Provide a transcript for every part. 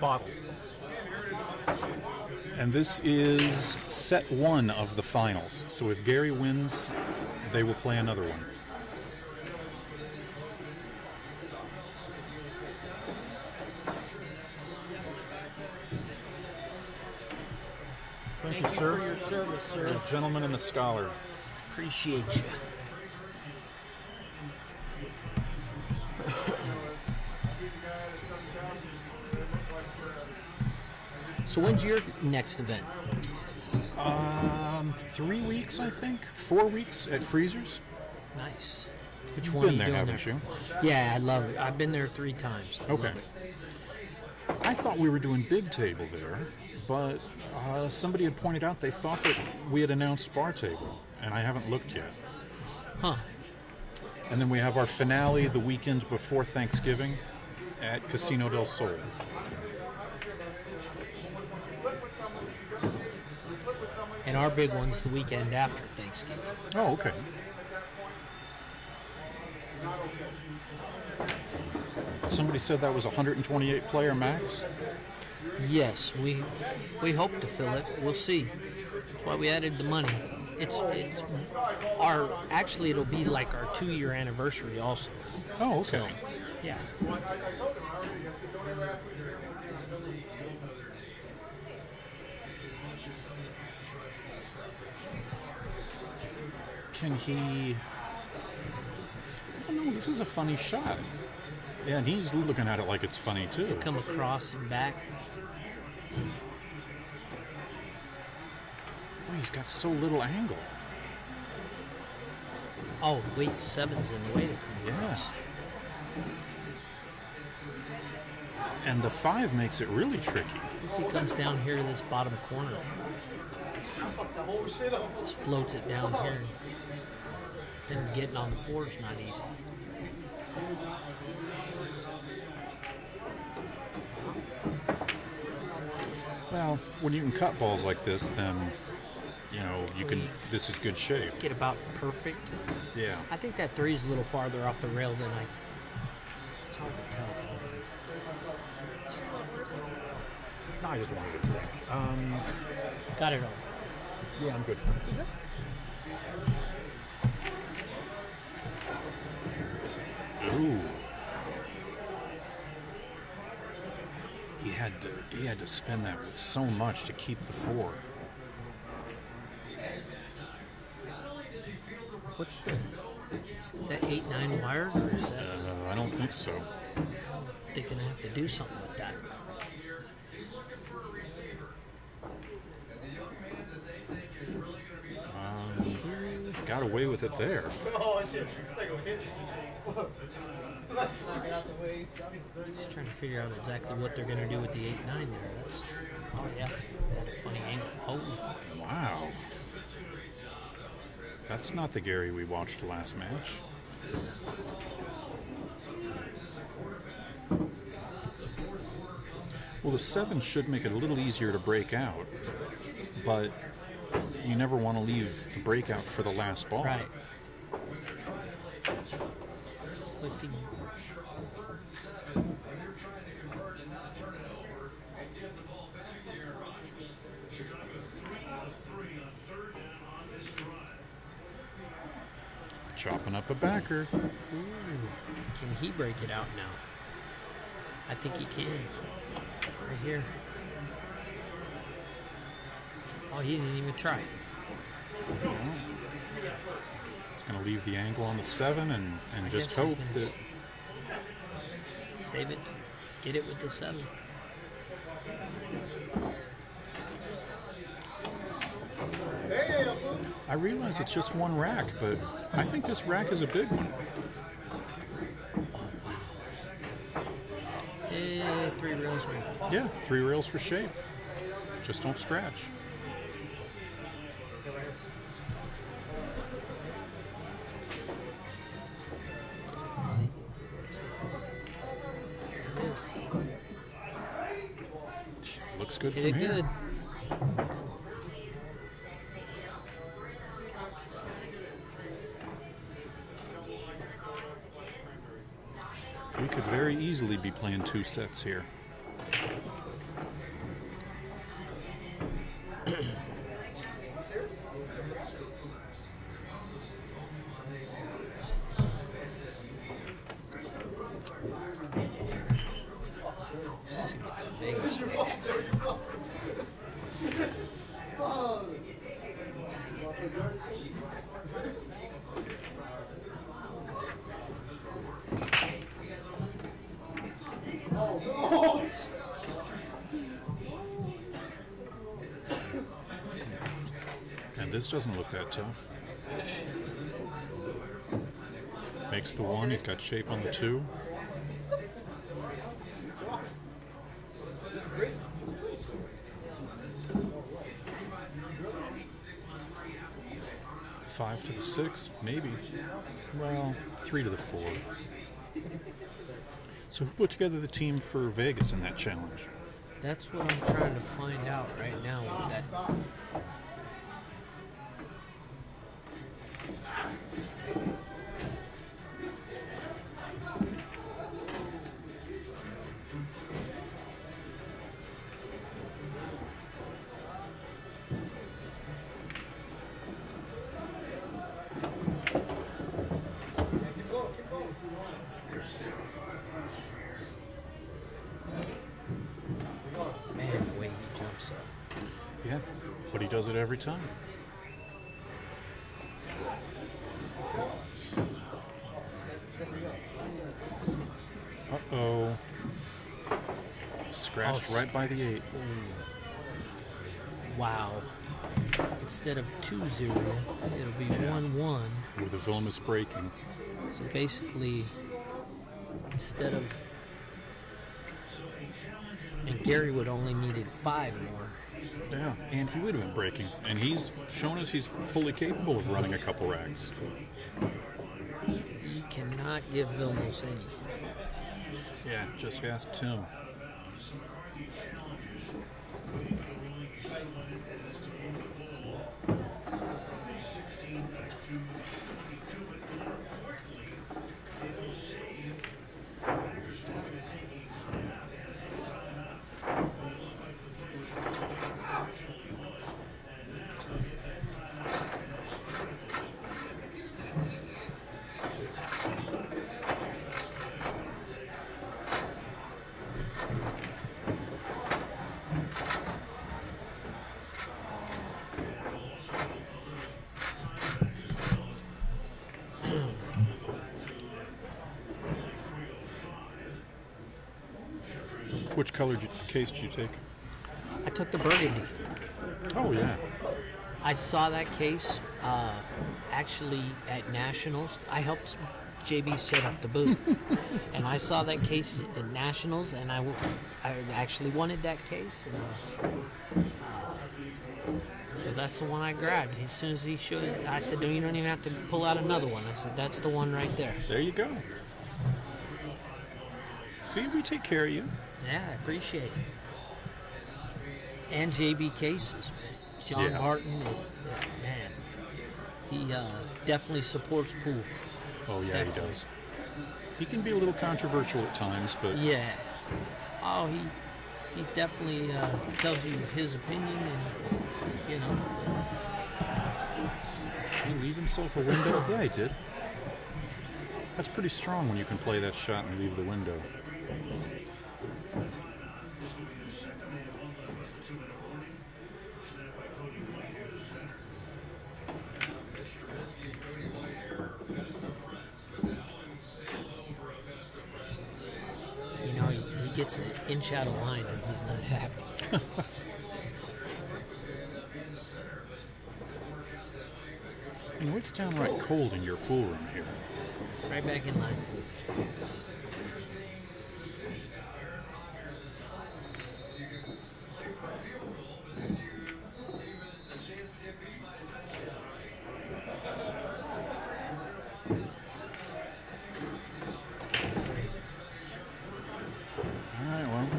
bottle. And this is set 1 of the finals. So if Gary wins, they will play another one. Thank you, sir. For your service, sir. The gentleman and the scholar. Appreciate you. So when's your next event? 3 weeks, I think. 4 weeks at Freezers. Nice. Which You've one been are there, you haven't you? Yeah, I love it. I've been there 3 times. I Okay. love it. I thought we were doing big table there, but somebody had pointed out they thought that we had announced bar table, and I haven't looked yet. Huh. And then we have our finale the weekend before Thanksgiving at Casino del Sol. And our big one's the weekend after Thanksgiving. Oh, okay. Somebody said that was 128 player max. Yes, we hope to fill it. We'll see. That's why we added the money. It's our actually it'll be like our 2-year anniversary also. Oh, okay. So, yeah. Can he... I don't know, this is a funny shot. Yeah, and he's looking at it like it's funny, too. Come across and back. Boy, he's got so little angle. Oh, weight 7's in the way to come across. And the 5 makes it really tricky. If he comes down here to this bottom corner, just floats it down here. Then getting on the 4 is not easy. Well, when you can cut balls like this, then, you know, you can. This is good shape. Get about perfect. Yeah. I think that 3 is a little farther off the rail than I. It's hard to tell from here. No, I just wanted a drink. Got it all. Yeah, I'm good. Ooh. He had to spend that so much to keep the 4. What's the? Is that 8-9 wired or is that? I don't think so. They're gonna have to do something with that. Got away with it there. Just trying to figure out exactly what they're gonna do with the 8-9 there. That's yeah, that's a funny angle. Oh, Wow. That's not the Gary we watched last match. Well, the 7 should make it a little easier to break out, but you never want to leave the breakout for the last ball. right. If he, Chopping up a backer. can he break it out now? I think he can. Right here. Oh, he didn't even try. It's going to leave the angle on the 7 and just guess he's hope gonna that... Save it. Get it with the 7. I realize it's just one rack, but I think this rack is a big one. Yeah, 3 rails. Yeah, 3 rails for shape. Just don't scratch. Looks good Hit from it here. good. We could very easily be playing 2 sets here. this doesn't look that tough. Makes the 1. He's got shape on the 2. Five to the 6, maybe. Well, 3 to the 4. So who put together the team for Vegas in that challenge? That's what I'm trying to find out right now with that. Man, the way he jumps up. Yeah, but he does it every time. Uh-oh. Scratched right by the 8. Wow. Instead of 2-0, it'll be 1-1. With the Vilmos breaking. So basically, instead of... And Gary would only needed 5 more. Yeah, and he would have been breaking. And he's shown us he's fully capable of running a couple racks. You cannot give Vilmos any. Yeah, just ask Tim. Which color case did you take? I took the burgundy. Oh, yeah. I saw that case actually at Nationals. I helped JB set up the booth. And I saw that case at Nationals, and I actually wanted that case. And, so that's the one I grabbed. As soon as he showed it, I said, you don't even have to pull out another one. I said, that's the one right there. There you go. See, we take care of you. Yeah, I appreciate it. And JB Cases. John Barton is, man, he definitely supports pool. Oh, yeah, Definitely. he does. He can be a little controversial at times, but... Yeah. Oh, he definitely tells you his opinion, and, you know. Did he leave himself a window? Yeah, he did. That's pretty strong when you can play that shot and leave the window. You know, he gets an inch out of line and he's not happy. You know, it's downright cold in your pool room here. Right back in line.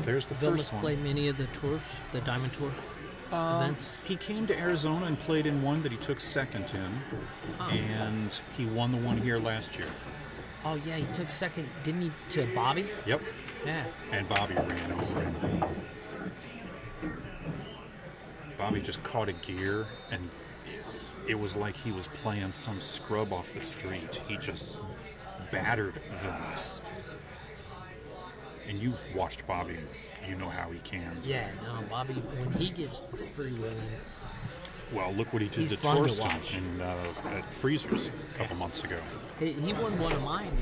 There's the Vilmos first one. played many of the tours, the Diamond Tour events. He came to Arizona and played in one that he took second in, and he won the one here last year. Oh yeah, he took second, didn't he, to Bobby? Yep. Yeah. And Bobby ran over him. Bobby just caught a gear, and it was like he was playing some scrub off the street. He just battered Vilmos. And you've watched Bobby, you know how he can. Yeah, no, Bobby, when he gets freewheeling. Well, look what he did to Torsten at Freezers a couple months ago. He won one of mine,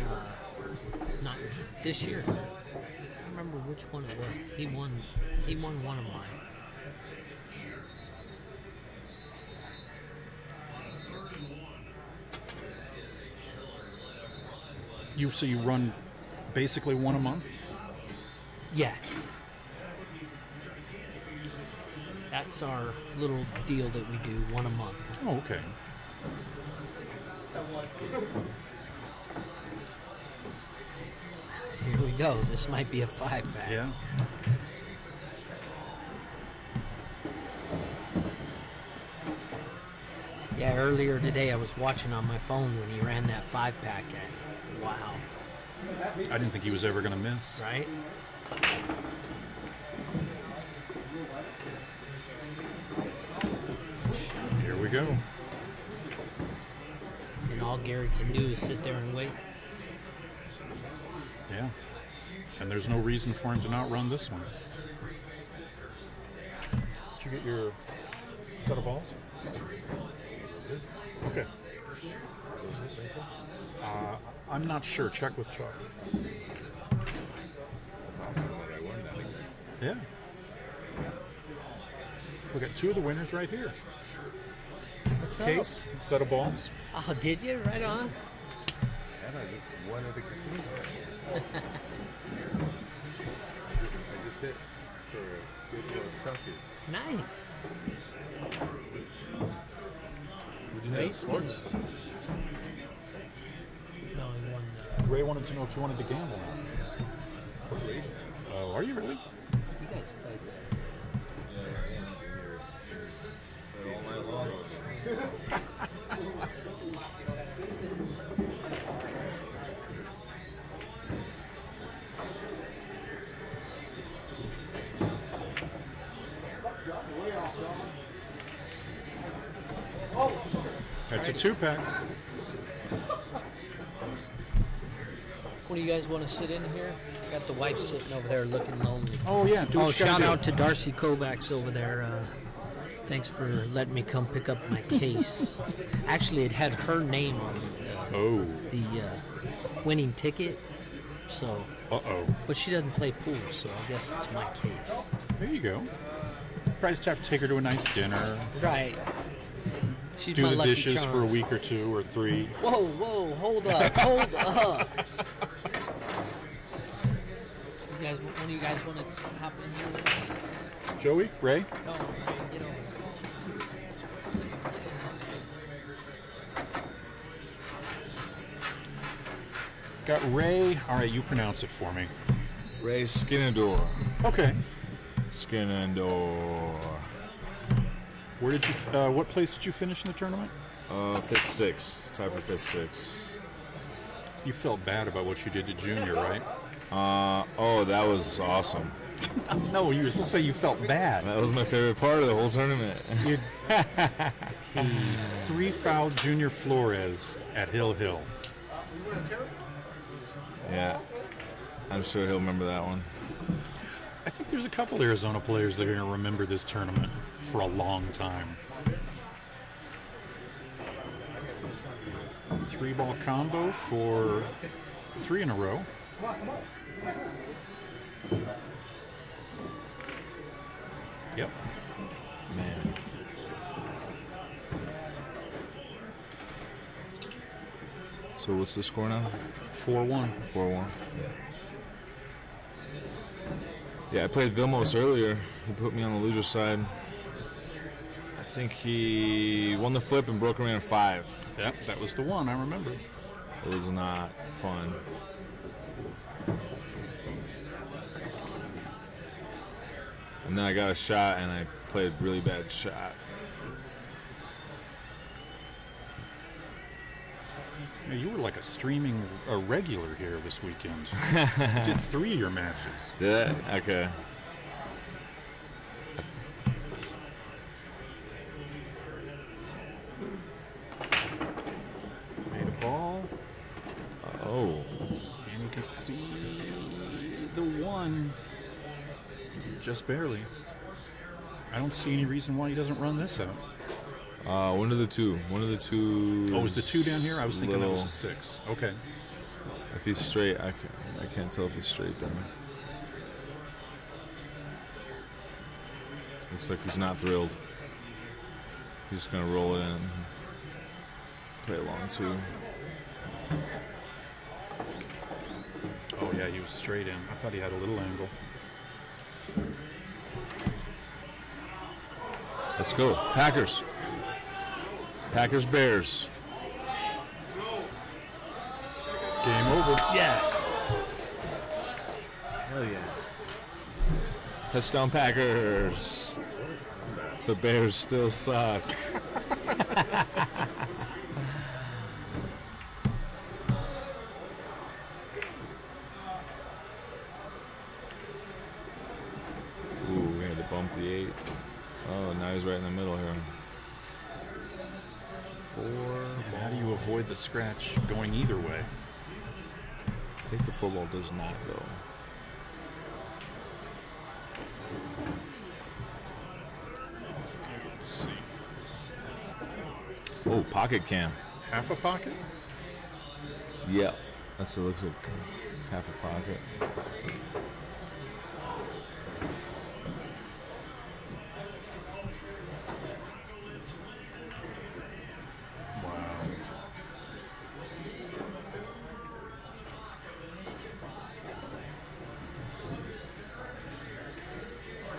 not this year. I don't remember which one it was. He won one of mine. So you run basically one a month? Yeah. That's our little deal that we do, one a month. Oh, okay. Here we go. This might be a 5-pack. Yeah. Yeah, earlier today I was watching on my phone when he ran that 5-pack at. Wow. I didn't think he was ever going to miss. Right? Here we go. And all Gary can do is sit there and wait. Yeah. And there's no reason for him to not run this one. Did you get your set of balls? Okay. I'm not sure. Check with Chuck. Yeah. We got 2 of the winners right here. What's Case, set of balls. up? Oh, did you? Right on. And I just won at the casino. I just hit for a good little chunky. Nice. Would you have Race sports? No, he won. Ray wanted to know if you wanted to gamble. What race? Oh, are you really? You guys played. Yeah, all night long. That's a 2-pack. What do you guys want to sit in here? Got the wife sitting over there looking lonely. Oh, yeah. Do what Oh, you gotta shout do. out to Darcy Kovacs over there. Thanks for letting me come pick up my case. Actually, it had her name on Oh. the winning ticket. So, Uh-oh. but she doesn't play pool, so I guess it's my case. There you go. Probably just have to take her to a nice dinner. Right. She's Do my the lucky dishes charm. for a week or 2 or 3. Whoa, whoa, hold up, hold up. You guys, one of you guys want to hop in here? Joey? Ray? No, Ray, get over. Got Ray. All right, you pronounce it for me. Ray Skinador. Okay. Skinador. Where did you? What place did you finish in the tournament? Fifth 6. Tied for fifth 6. You felt bad about what you did to Junior, right? Oh, that was awesome. No, you were supposed to say you felt bad. That was my favorite part of the whole tournament. You 3-fouled Junior Flores at Hill Hill. Yeah. I'm sure he'll remember that one. I think there's a couple Arizona players that are going to remember this tournament for a long time. 3-ball combo for 3 in a row. Yep. Man. So what's the score now? 4-1. 4-1. Yeah, I played Vilmos earlier. He put me on the loser side. I think he won the flip and broke around 5. Yep, that was the one, I remember. It was not fun. And then I got a shot and I played a really bad shot. Yeah, you were like a regular here this weekend. You did 3 of your matches. Did I? Okay. Made a ball, Oh. and you can see the one just barely. I don't see any reason why he doesn't run this out. One of the two. One of the two. Oh, was the 2 down here? I was thinking that was little- a 6. Okay. If he's straight, I can't tell if he's straight down. Looks like he's not thrilled. He's just gonna roll it in. Play along too. Yeah, he was straight in. I thought he had a little angle. Let's go. Packers. Packers-Bears. Game over. Yes. Hell yeah. Touchdown Packers. The Bears still suck. Ooh, we had to bump the 8. Oh, now he's right in the middle here. 4. And how do you avoid the scratch going either way? I think the football does not go. Let's see. Oh, pocket cam. Half a pocket? Yep. That's it. Looks like half a pocket. Wow.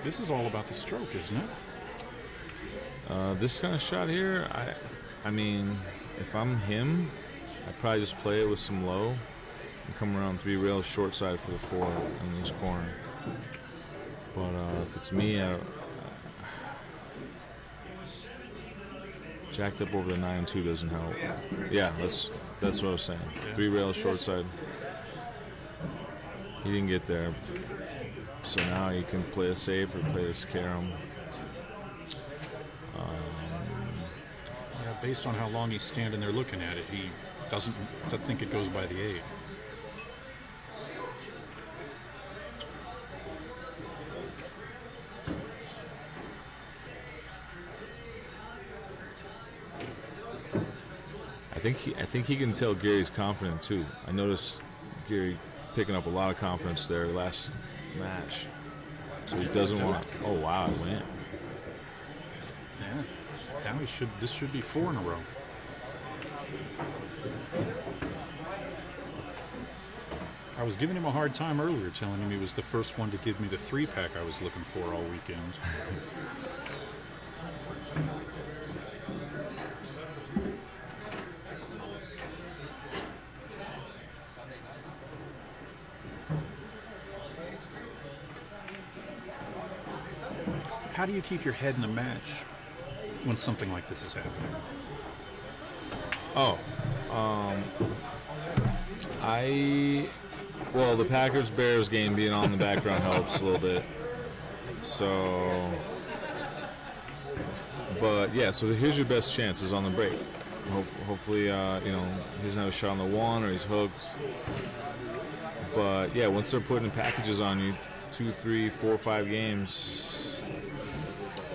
This is all about the stroke, isn't it? This kind of shot here, I mean, if I'm him, I'd probably just play it with some low and come around 3 rails short side for the 4 in this corner. But if it's me, jacked up over the 9-2 doesn't help. Yeah, that's what I was saying. 3 rails short side. He didn't get there. So now you can play a safe or play a scare him. Yeah, based on how long he's standing there looking at it, he doesn't think it goes by the 8. I think he can tell Gary's confident too. I noticed Gary picking up a lot of confidence there last match. So he doesn't want. Oh wow, I went. Yeah. Now this should be 4 in a row. I was giving him a hard time earlier, telling him he was the first one to give me the 3-pack I was looking for all weekend. How do you keep your head in the match when something like this is happening? Well, the Packers-Bears game being on in the background helps a little bit. So, but yeah, so here's your best chances on the break. Hopefully, he doesn't have a shot on the 1 or he's hooked. But yeah, once they're putting packages on you, 2, 3, 4, 5 games.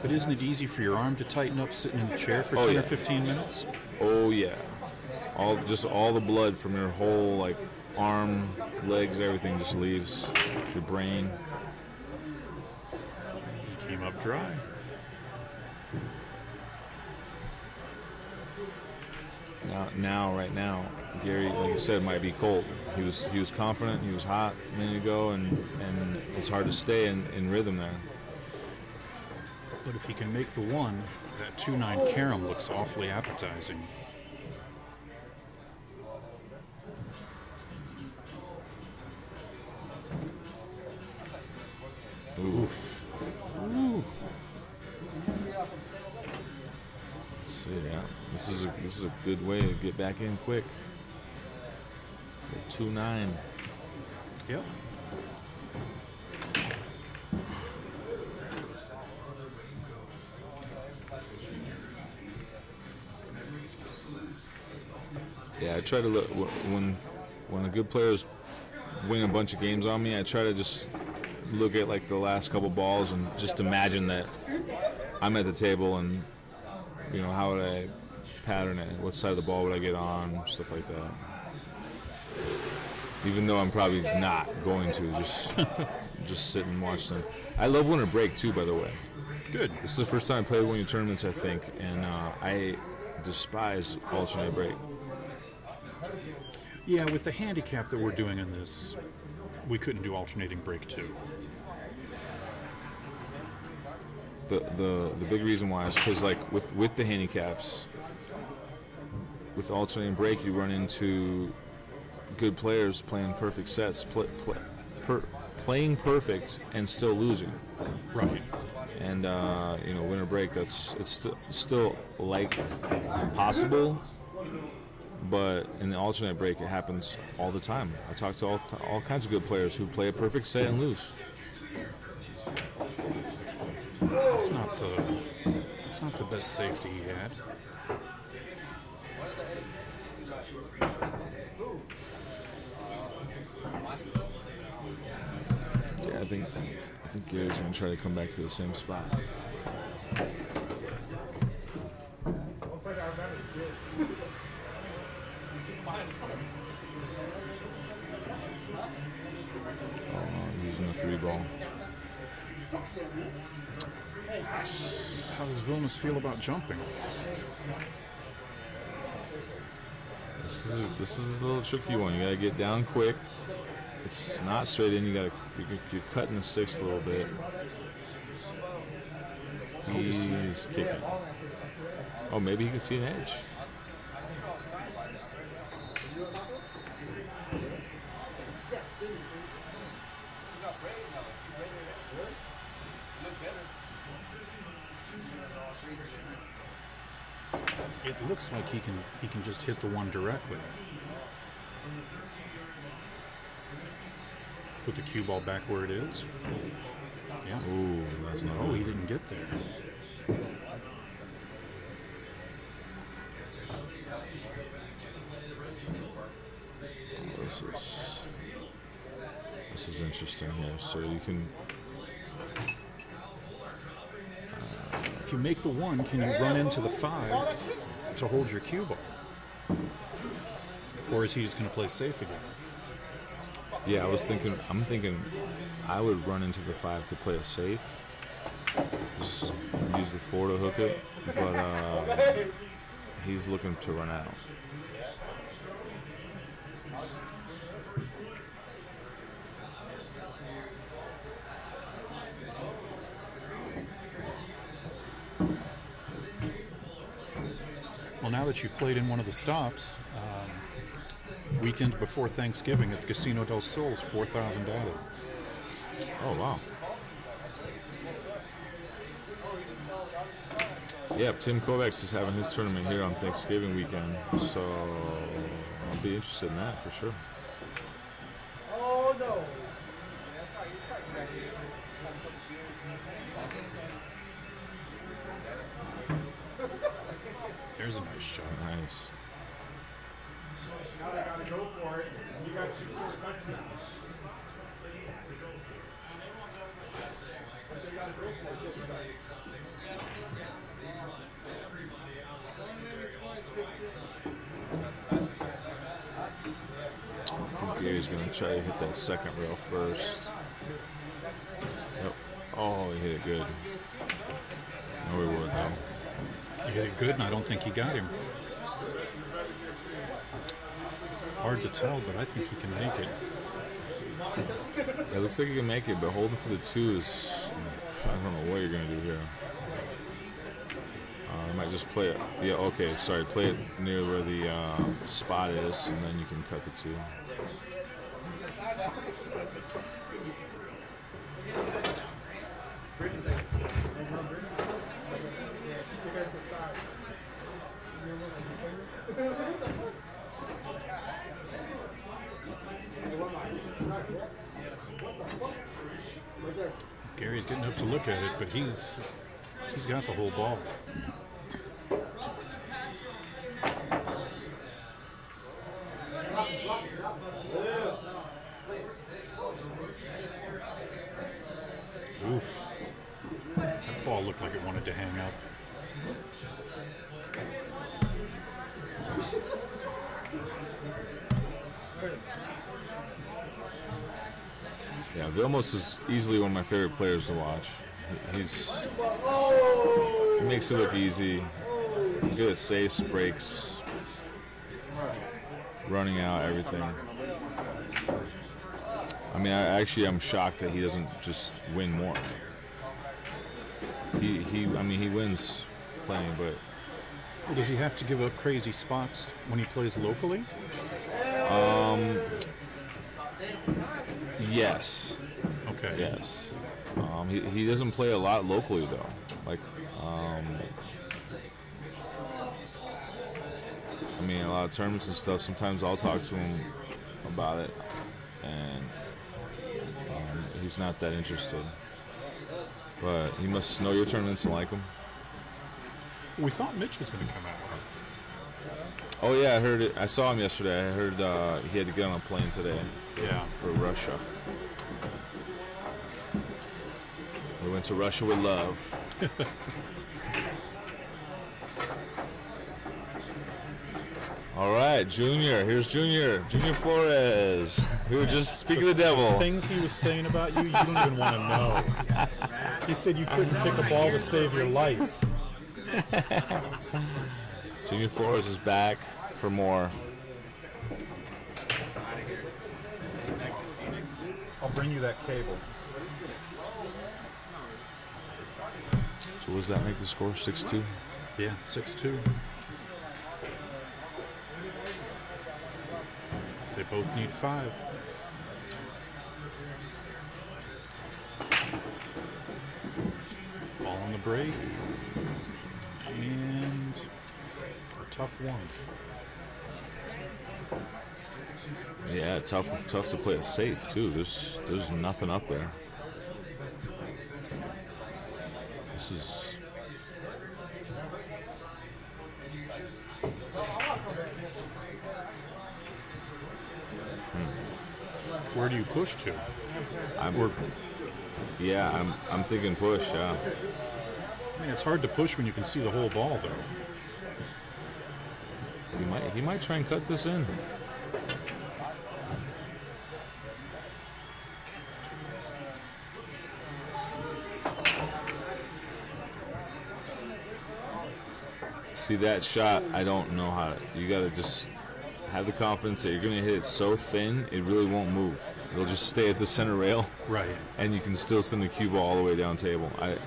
But isn't it easy for your arm to tighten up sitting in the chair for 10 or 15 minutes? Oh yeah, all the blood from your whole arm, legs, everything just leaves your brain. He came up dry. Right now, Gary, like you said, might be cold. He was confident. He was hot a minute ago, and it's hard to stay in rhythm there. But if he can make the 1, that 2-9 carom looks awfully appetizing. Oof. Ooh. Let's see, yeah. This is a good way to get back in quick. 2-9. Yep. Yeah, I try to look when a good player's win a bunch of games on me. I try to just look at the last couple balls and just imagine that I'm at the table and how would I pattern it? What side of the ball would I get on? Stuff like that. Even though I'm probably not going to, just sit and watch them. I love winter break too, by the way. Good. This is the first time I played one of your tournaments, I think, and I despise alternate break. Yeah, with the handicap that we're doing in this, we couldn't do alternating break too. The big reason why is because like with the handicaps, with alternating break, you run into good players playing perfect sets, playing perfect and still losing. Right. And winner break, it's still like possible, but in the alternate break, it happens all the time. I talk to all kinds of good players who play a perfect set and lose. It's not the best safety he had. Yeah, I think Gary's gonna try to come back to the same spot. Using the 3-ball. How does Vilmos feel about jumping? This is a little tricky one. You gotta get down quick. It's not straight in. You're cutting the 6 a little bit. He's kicking. Oh, maybe he can see an edge. It looks like he can just hit the one directly. Put the cue ball back where it is. Yeah. Ooh, that's not. Oh, he didn't get there. This is interesting here. So you can. If you make the 1, can you run into the 5 to hold your cue ball? Or is he just going to play safe again? Yeah, I'm thinking I would run into the 5 to play it safe. Just use the 4 to hook it. But he's looking to run out. Well, now that you've played in one of the stops, weekend before Thanksgiving at the Casino del Sol's $4,000 added. Oh, wow. Yeah, Tim Kovacs is having his tournament here on Thanksgiving weekend, so I'll be interested in that for sure. Oh, no. There's a nice shot. Nice. Now they got to go for it. You got 2 touchdowns. But they got to go for it. I think Gary's going to try to hit that second rail first. Yep. Oh, he hit it good. No, he would, though. He hit it good, and I don't think he got him. Hard to tell, but I think he can make it. It looks like he can make it, but holding for the 2 is... I don't know what you're going to do here. I might just play it. Yeah, okay, sorry. Play it near where the spot is, and then you can cut the 2. Gary's getting up to look at it, but he's got the whole ball. Oof. That ball looked like it wanted to hang up. Yeah, Vilmos is easily one of my favorite players to watch. He makes it look easy. Good at safes, breaks, running out, everything. I mean, I'm shocked that he doesn't just win more. I mean, he wins playing, but Does he have to give up crazy spots when he plays locally? yes, Okay. yes. He doesn't play a lot locally though. Like, I mean, a lot of tournaments and stuff. Sometimes I'll talk to him about it, and he's not that interested. But he must know your tournaments and like them. We thought Mitch was going to come out. Oh yeah, I heard it. I saw him yesterday. I heard he had to get on a plane today for Russia. We went to Russia with love. All right, Junior. Here's Junior. Junior Flores. We were just speaking of the devil. Things he was saying about you, you don't even want to know. He said you couldn't kick a ball to save your life. Junior Flores is back for more. I'll bring you that cable. So what does that make the score? 6-2? Yeah, 6-2. They both need 5. Ball on the break. And a tough one. Yeah, tough to play it safe too. There's nothing up there. This is Where do you push to? I'm thinking push, yeah. I mean, it's hard to push when you can see the whole ball, though. He might try and cut this in. See that shot, I don't know how to. You got to just have the confidence that you're going to hit it so thin, it really won't move. It'll just stay at the center rail. Right. And you can still send the cue ball all the way down table. I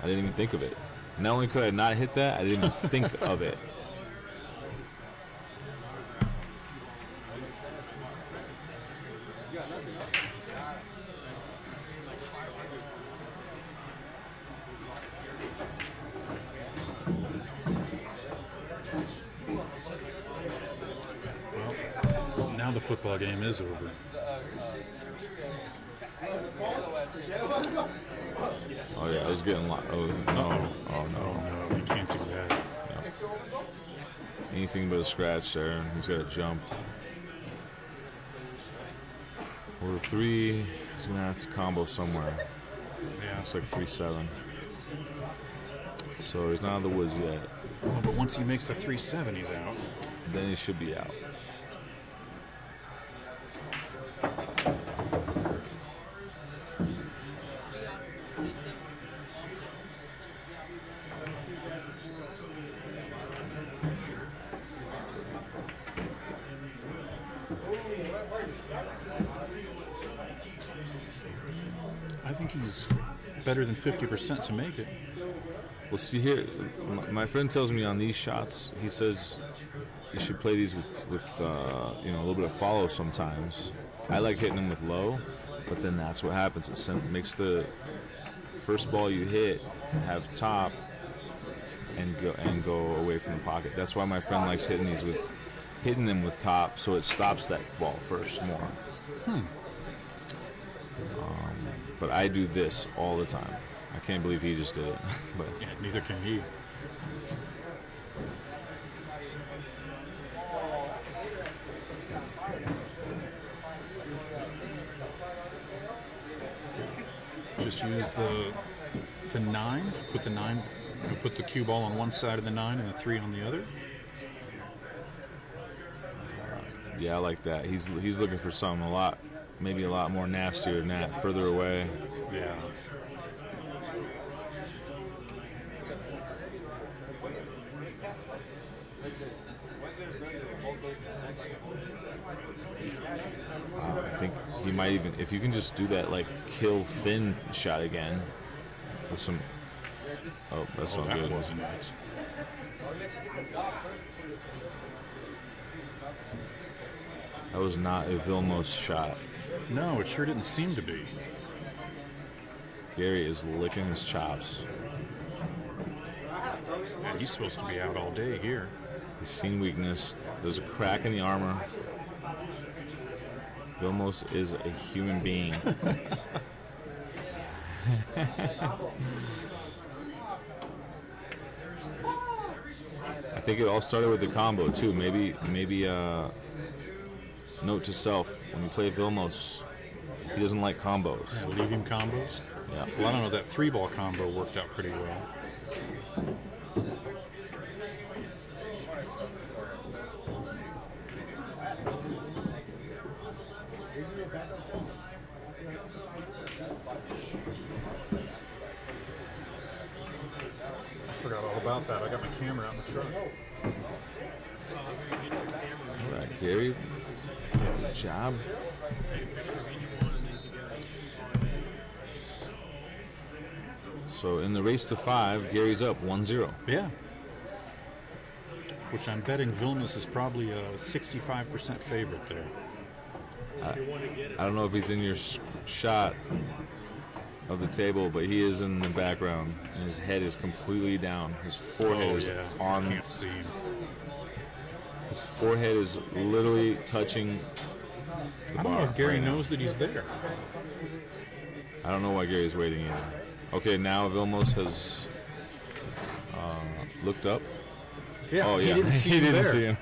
didn't even think of it. Not only could I not hit that, I didn't even think of it. Well, now the football game is over. Oh yeah, I was getting lost. Oh no! Oh no! No, you can't do that. No. Anything but a scratch there, and he's got to jump. Or 3, he's gonna have to combo somewhere. Yeah. Looks like 3-7. So he's not out of the woods yet. Oh, but once he makes the 3-7, he's out. Then he should be out. I think he's better than 50% to make it. Well, see here, my friend tells me on these shots, he says you should play these with a little bit of follow sometimes. I like hitting them with low, but then that's what happens. It makes the first ball you hit have top and go away from the pocket. That's why my friend likes hitting them with top, so it stops that ball first more. But I do this all the time. I can't believe he just did it. But Yeah, neither can he. Just use the 9. Put the cue ball on one side of the 9 and the 3 on the other. yeah, I like that. He's looking for something maybe a lot more nastier than that, further away. Yeah. I think he might even, if you can just do that like kill thin shot again with some. Oh, that's not that good. wasn't it. That was not a Vilmos shot. No, it sure didn't seem to be. Gary is licking his chops. Yeah, he's supposed to be out all day here. He's seen weakness. There's a crack in the armor. Vilmos is a human being. I think it all started with the combo too. Maybe note to self, when you play Vilmos, he doesn't like combos. Yeah, leave him combos. Yeah. Well, I don't know, that 3-ball combo worked out pretty well. I forgot all about that. I got my camera out in the truck. All right, Gary. Good job. So in the race to 5, Gary's up 1-0. Yeah. Which I'm betting Vilmos is probably a 65% favorite there. I don't know if he's in your shot of the table, but he is in the background, and his head is completely down. His forehead is on. I can't see him. His forehead is literally touching the I don't know bar if Gary right now. knows that he's there. I don't know why Gary's waiting either. Okay, now Vilmos has looked up. Yeah, Oh, yeah. he didn't see He him didn't there. see him.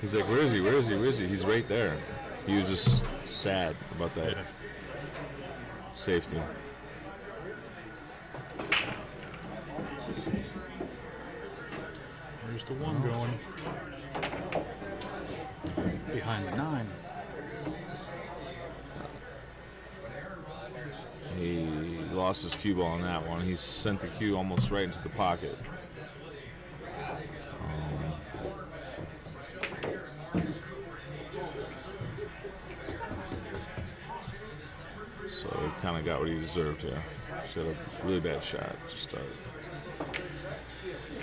He's like, where is he? Where is he? Where is he? He's right there. He was just sad about that Yeah. safety. There's the one going. Behind the 9. He lost his cue ball on that one. He sent the cue almost right into the pocket. So he kind of got what he deserved here. He had a really bad shot to start.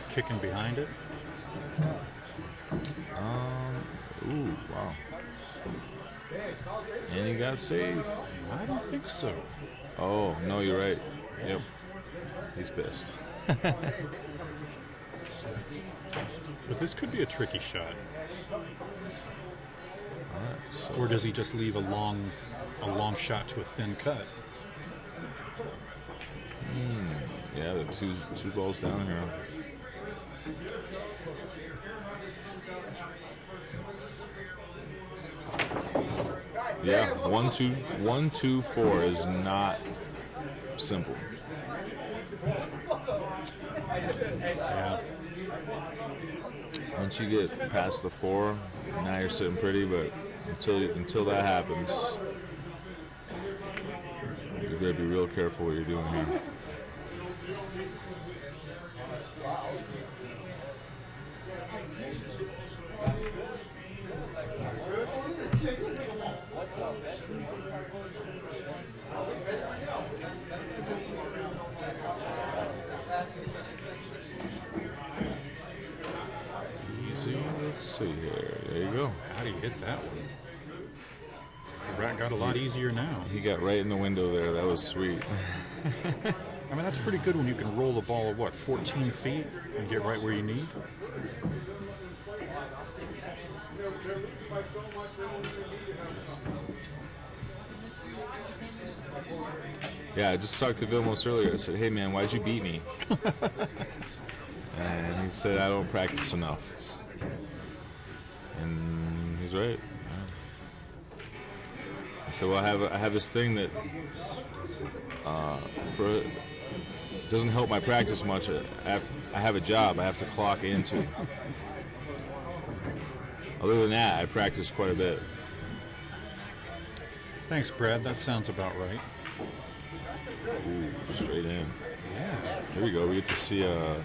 Kicking behind it. Ooh, wow. And he got saved. I don't think so. Oh, no, you're right. Yep. He's pissed. But this could be a tricky shot. So Or does he just leave a long shot to a thin cut? yeah, the two balls down here. Yeah, 1-2-4 is not simple. Yeah. Once you get past the 4, now you're sitting pretty, but until that happens, you gotta be real careful what you're doing here. Easy. Let's see here. There you go. How do you hit that one? The rat got a lot easier now. He got right in the window there. That was sweet. I mean, that's pretty good when you can roll the ball at, what, 14 feet and get right where you need? Yeah, I just talked to Vilmos earlier. I said, hey, man, why'd you beat me? And he said, I don't practice enough. And he's right. I said, well, I have this thing that doesn't help my practice much. I have a job I have to clock into. Other than that, I practice quite a bit. Thanks, Brad. That sounds about right. Ooh, straight in. Yeah. Here we go. We get to see a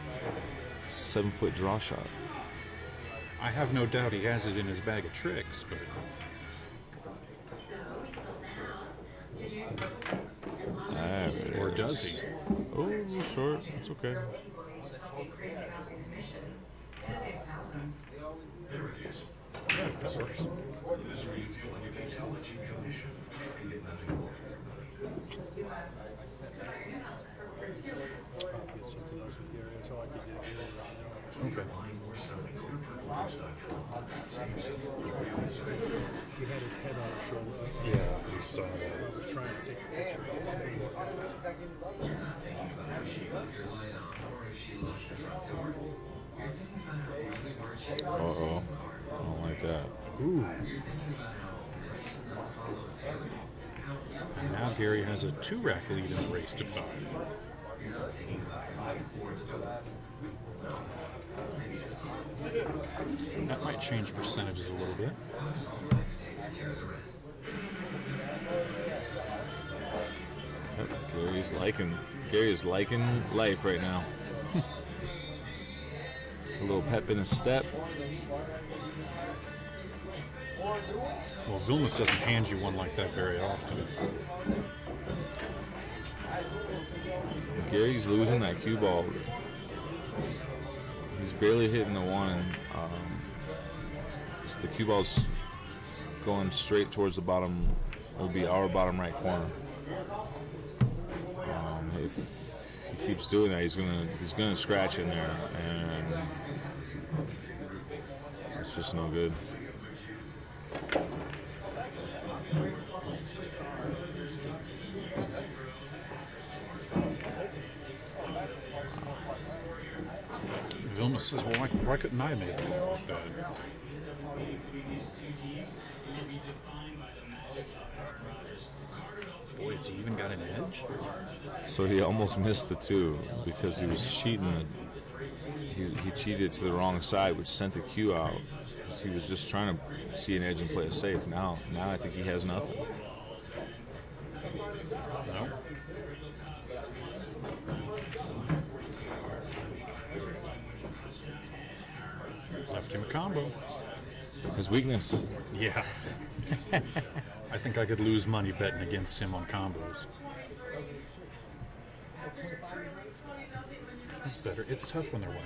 7-foot draw shot. I have no doubt he has it in his bag of tricks, but does he? Oh, a little short. It's okay. That works. I'll get something else with Gary. That's all I can get at Gary right now. Okay. She had his head on her shoulder. Yeah, he saw that. I was trying to take a picture. Uh-oh. I don't like that. Ooh. Now Gary has a 2-rack lead in the race to 5. That might change percentages a little bit. Yep, Gary's liking life right now. A little pep in his step. Well, Vilmos doesn't hand you one like that very often. Gary's losing that cue ball. He's barely hitting the one. The cue ball's going straight towards the bottom. It would be our bottom right corner. If he keeps doing that, he's gonna scratch in there, and it's just no good. Vilmos says, well, why couldn't I make it like that? Boy, has he even got an edge? So he almost missed the 2 because he was cheating. He cheated to the wrong side, which sent the cue out. Because he was just trying to see an edge and play it safe. Now I think he has nothing. No. Left him a combo. His weakness. Yeah. I think I could lose money betting against him on combos. It's better. It's tough when they're 1.5.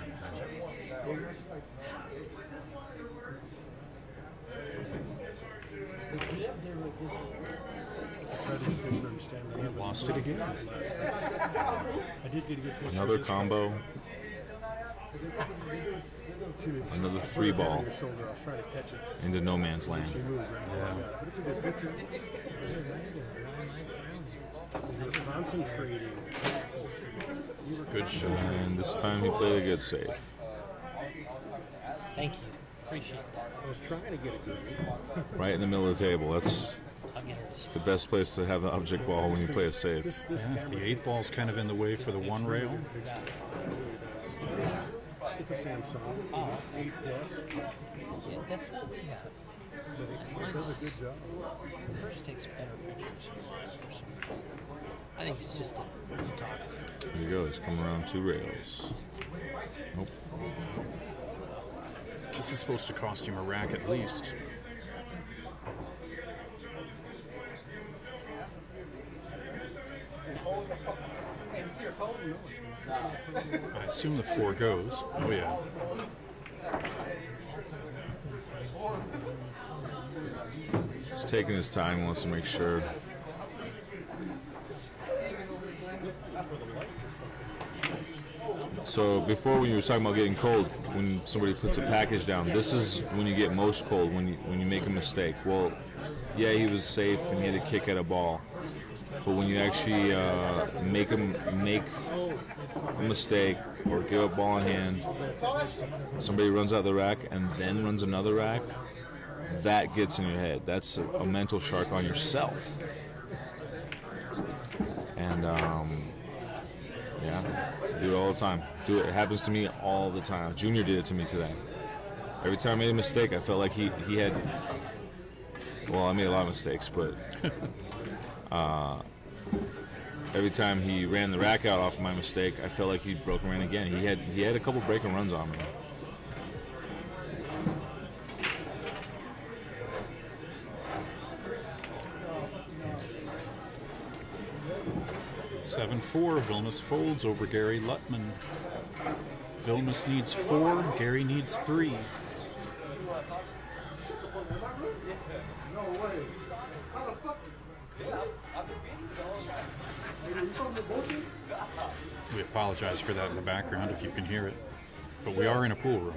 He lost it again. I did get a good picture. Another combo. Another 3 ball I was trying to catch it. into no man's land. She moved, right? Yeah. But it's a good picture. You're concentrating. Good shot. And this time he played a good save. Thank you. Appreciate that. I was trying to get a good one. Right in the middle of the table. That's I'll get her to the best place to have the object ball when you play a save. Yeah, the 8 ball's kind of in the way for the 1 rail. It's a Samsung. Oh, 8 plus. yeah, that's what we have. But it does a good job. Hers takes better pictures for some reason. I think it's just a photographer. Here he goes. Come around 2 rails. Nope. This is supposed to cost him a rack at least. I assume the 4 goes. Oh, yeah. He's taking his time. He wants to make sure. So before, when you were talking about getting cold, when somebody puts a package down, this is when you get most cold, when you make a mistake. Well, yeah, he was safe and he had a kick at a ball. But when you actually make a mistake or give a ball in hand, somebody runs out the rack and then runs another rack, that gets in your head. That's a mental shark on yourself. And yeah, I do it all the time. It happens to me all the time. Junior did it to me today. Every time I made a mistake, I felt like he had. Well, I made a lot of mistakes, but every time he ran the rack out off of my mistake, I felt like he'd broken in again. He had a couple breaking runs on me. 7-4. Vilmos folds over Gary Lutman. Vilmos needs 4. Gary needs 3. No way. How the fuck? You from the bullshit? We apologize for that in the background if you can hear it. But we are in a pool room.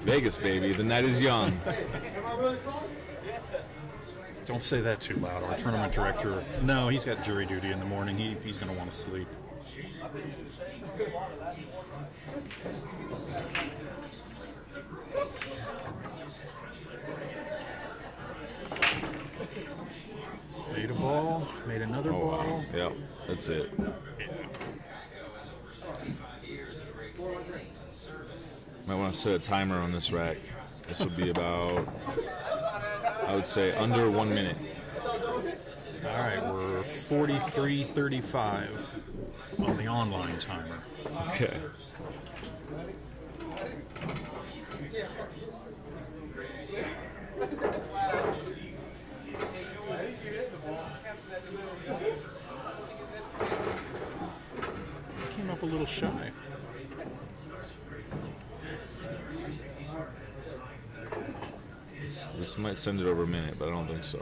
Vegas, baby. The night is young. Am I really sorry? Don't say that too loud. Our tournament director, no, he's got jury duty in the morning. He's going to want to sleep. Made a ball, made another ball. Wow. Yep, that's it. Might want to set a timer on this rack. This would be about, I would say, under 1 minute. All right, we're 43:35 on the online timer. Okay. Came up a little shy. This might send it over a minute, but I don't think so.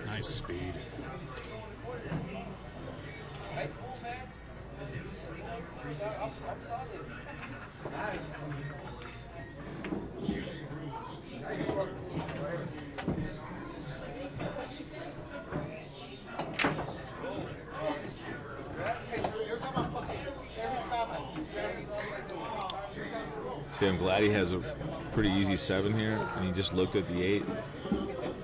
Nice speed. See, I'm glad he has a pretty easy 7 here, and he just looked at the 8.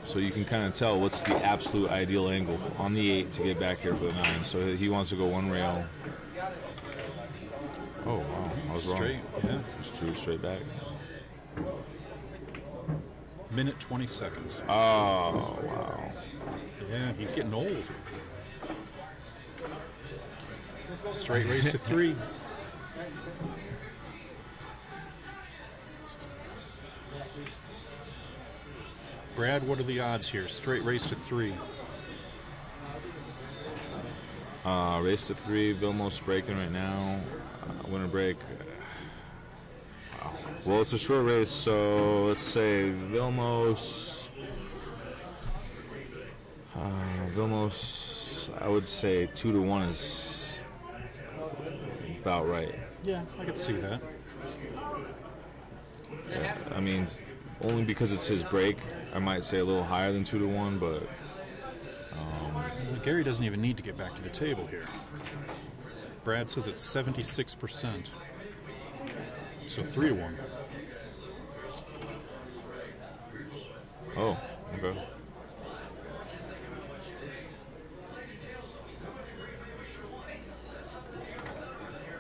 So you can kind of tell what's the absolute ideal angle on the 8 to get back here for the 9. So he wants to go 1 rail. Oh, wow. I was Straight, wrong. yeah. It's true, straight back. Minute 20 seconds. Oh, wow. Yeah, he's getting old. Straight race to 3. Brad, what are the odds here? Straight race to 3. Race to 3. Vilmos breaking right now. Winner break. Wow. Well, it's a short race, so let's say Vilmos. Vilmos, I would say 2-1 is about right. Yeah, I could see that. Yeah, I mean, only because it's his break, I might say a little higher than 2-1, but Gary doesn't even need to get back to the table here. Brad says it's 76%. So 3-1. oh, okay.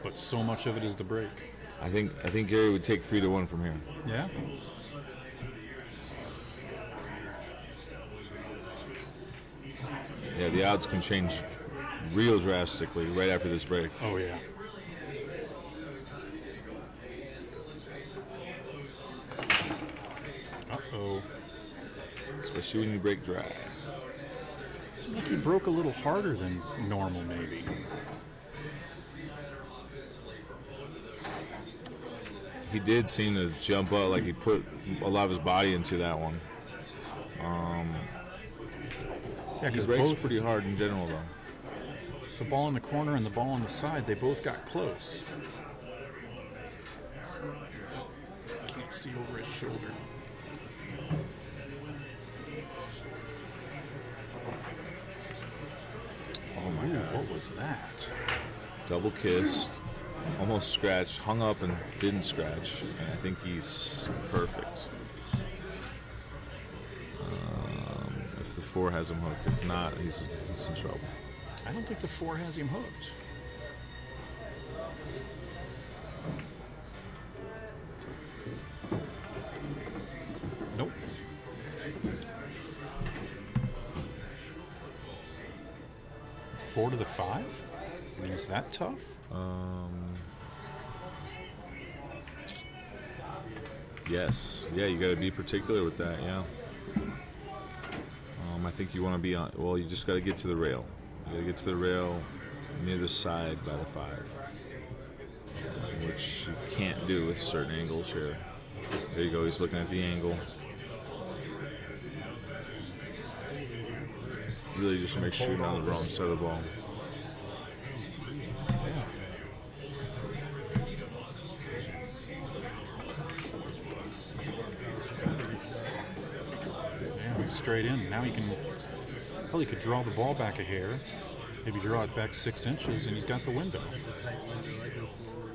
But so much of it is the break. I think Gary would take 3-1 from here. Yeah? Yeah, the odds can change real drastically right after this break. Oh, yeah. Uh-oh. Especially when you break dry. Seemed like he broke a little harder than normal, maybe. He did seem to jump up, like he put a lot of his body into that one. Yeah, He because breaks both pretty hard in general, though. the ball in the corner and the ball on the side, they both got close. Can't see over his shoulder. Oh my God. What was that? Double kissed, almost scratched, hung up and didn't scratch, and I think he's perfect. If the 4 has him hooked, if not, he's in trouble. I don't think the 4 has him hooked. Nope. Four to the 5? I mean, is that tough? Yes. Yeah, you got to be particular with that. Yeah. I think you want to be on. Well, you just got to get to the rail. You got to get to the rail near the side by the 5, which you can't do with certain angles here. There you go. He's looking at the angle. Really, just make sure you're not on the wrong side of the ball. Straight in. Now he can probably could draw the ball back a hair, maybe draw it back 6 inches, and he's got the window.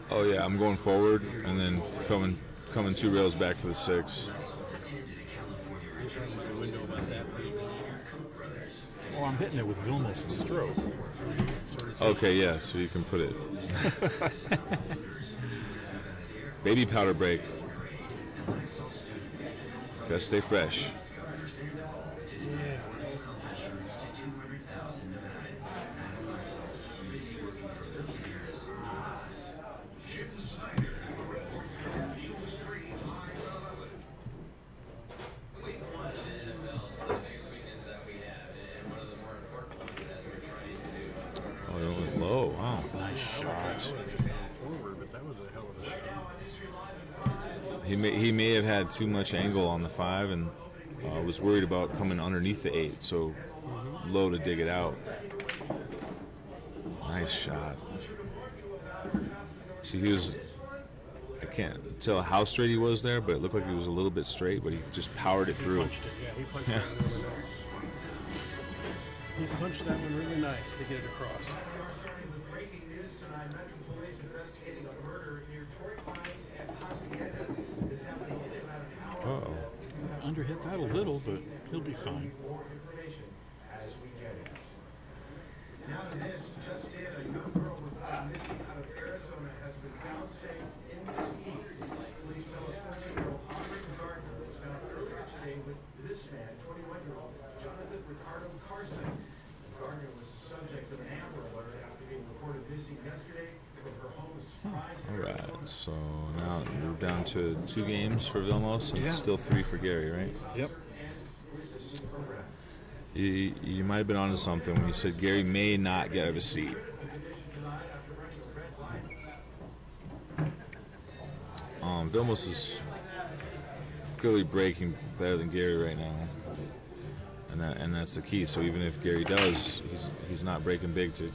Oh yeah, I'm going forward and then coming 2 rails back for the 6. Well, I'm hitting it with Vilmos' stroke. Okay, yeah, so you can put it. Baby powder break. Gotta stay fresh. He may have had too much angle on the 5 and was worried about coming underneath the 8, so low to dig it out. Nice shot. See, he was, I can't tell how straight he was there, but it looked like he was a little bit straight, but he just powered it through. Punched it. Yeah, he punched that one really nice. He punched that one really nice to get it across. Uh-oh. Underhit that a little, but he'll be fine. Now to this, just in, a young girl missing out of Arizona has been found safe in Mesquite. Police tell us 14-year-old Aubrey Gardner was found earlier today with this man, 21-year-old Jonathan Ricardo Carson. Gardner was the subject of an Amber Alert after being reported missing yesterday from her home in Surprise. All right, so now we're down to 2 games for Vilmos and still 3 for Gary, right? Yep. You might have been onto something when you said Gary may not get out of his seat. Vilmos is clearly breaking better than Gary right now, and that's the key. So even if Gary does, he's not breaking big to